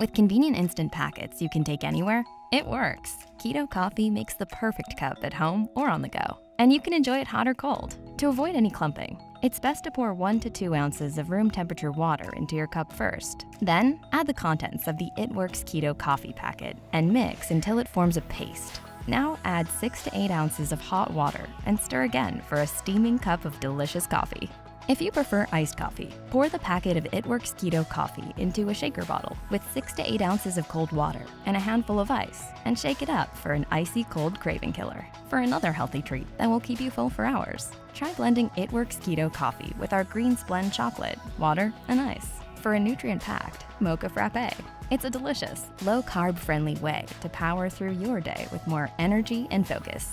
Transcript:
With convenient instant packets you can take anywhere, it works. Keto Coffee makes the perfect cup at home or on the go. And you can enjoy it hot or cold. To avoid any clumping, it's best to pour 1 to 2 ounces of room temperature water into your cup first. Then, add the contents of the It Works Keto Coffee packet and mix until it forms a paste. Now add 6 to 8 ounces of hot water and stir again for a steaming cup of delicious coffee. If you prefer iced coffee, pour the packet of It Works Keto Coffee into a shaker bottle with 6 to 8 ounces of cold water and a handful of ice, and shake it up for an icy cold craving killer. For another healthy treat that will keep you full for hours, try blending It Works Keto Coffee with our Greens Blend chocolate, water, and ice for a nutrient-packed mocha frappé. It's a delicious, low-carb-friendly way to power through your day with more energy and focus.